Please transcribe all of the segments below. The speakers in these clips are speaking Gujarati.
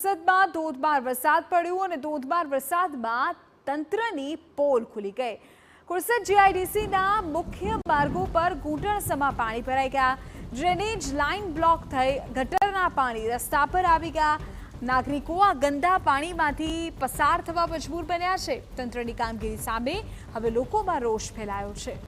કરસદમાં ધોધમાર વરસાદ પડ્યો અને ધોધમાર વરસાદમાં તંત્રની પોલ ખુલી ગઈ। કરસદ જીઆઈડીસીના મુખ્ય માર્ગો પર ઘૂંટણસમા પાણી ભરાઈ ગયા। ડ્રેનેજ લાઇન બ્લોક થઈ ગટરના પાણી રસ્તા પર આવી ગયા। નાગરિકો આ ગંદા પાણીમાંથી પસાર થવા મજબૂર બન્યા છે। તંત્રની કામગીરી સામે હવે લોકોમાં રોષ ફેલાયો છે।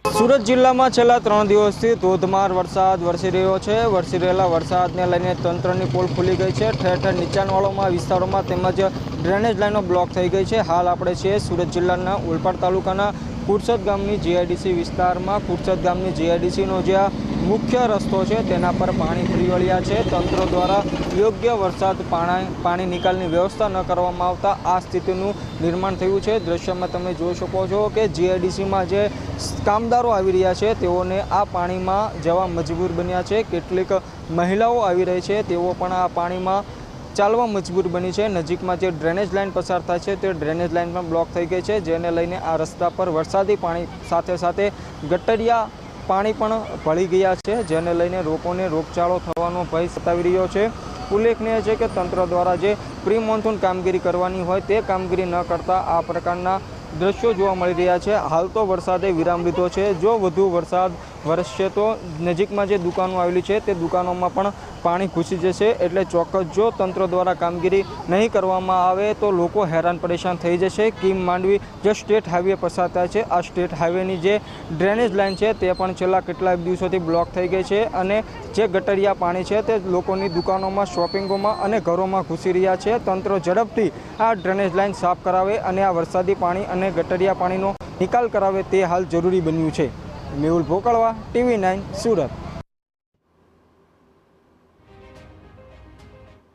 સુરત જિલ્લામાં છેલ્લા 3 દિવસથી ધોધમાર વરસાદ વરસી રહ્યો છે। વરસી રહેલા વરસાદને લઈને તંત્રની પોલ ખુલી ગઈ છે। ઠેર ઠેર નીચાણવાળોમાં વિસ્તારોમાં તેમજ ડ્રેનેજ લાઈનો બ્લોક થઈ ગઈ છે। હાલ આપણે છીએ સુરત જિલ્લાના ઓલપાડ તાલુકાના કુરસદ ગામની જીઆઈડીસી વિસ્તારમાં। કુરસદ ગામની જીઆઈડીસીનો જે મુખ્ય રસ્તો છે તેના પર પાણી ફરી વળ્યા છે। તંત્ર દ્વારા યોગ્ય વરસાદ પાણી નિકાલની વ્યવસ્થા ન કરવામાં આવતા આ સ્થિતિનું નિર્માણ થયું છે। દ્રશ્યમાં તમે જોઈ શકો છો કે જીઆઈડીસીમાં જે કામદારો આવી રહ્યા છે તેઓને આ પાણીમાં જવા મજબૂર બન્યા છે। કેટલીક મહિલાઓ આવી રહી છે તેઓ પણ આ પાણીમાં ચાલવા મજબૂર બની છે। નજીકમાં જે ડ્રેનેજ લાઇન પસાર થાય છે તે ડ્રેનેજ લાઇન પણ બ્લોક થઈ ગઈ છે, જેને લઈને આ રસ્તા પર વરસાદી પાણી સાથે સાથે ગટરિયા પાણી પણ ભળી ગયા છે, જેને લઈને લોકોને રોગચાળો થવાનો ભય સતાવી રહ્યો છે। ઉલ્લેખનીય છે કે તંત્ર દ્વારા જે પ્રી મોન્સૂન કામગીરી કરવાની હોય તે કામગીરી ન કરતા આ પ્રકારના દ્રશ્યો જોવા મળી રહ્યા છે। હાલ તો વરસાદે વિરામ લીધો છે। જો વધુ વરસાદ વરસશે તો નજીકમાં જે દુકાનો આવેલી છે તે દુકાનોમાં પણ પાણી ઘૂસી જશે। એટલે ચોક્કસ જો તંત્ર દ્વારા કામગીરી નહીં કરવામાં આવે તો લોકો હેરાન પરેશાન થઈ જશે। કીમ માંડવી જે સ્ટેટ હાઈવે પસાર થાય છે, આ સ્ટેટ હાઈવેની જે ડ્રેનેજ લાઇન છે તે પણ છેલ્લા કેટલાક દિવસોથી બ્લોક થઈ ગઈ છે અને જે ગટરિયા પાણી છે તે લોકોની દુકાનોમાં, શોપિંગોમાં અને ઘરોમાં ઘૂસી રહ્યા છે। તંત્ર ઝડપથી આ ડ્રેનેજ લાઇન સાફ કરાવે અને આ વરસાદી પાણી અને ગટરિયા પાણીનો નિકાલ કરાવે તે હાલ જરૂરી બન્યું છે। મેહુલ ભોકળવા, TV9 સુરત।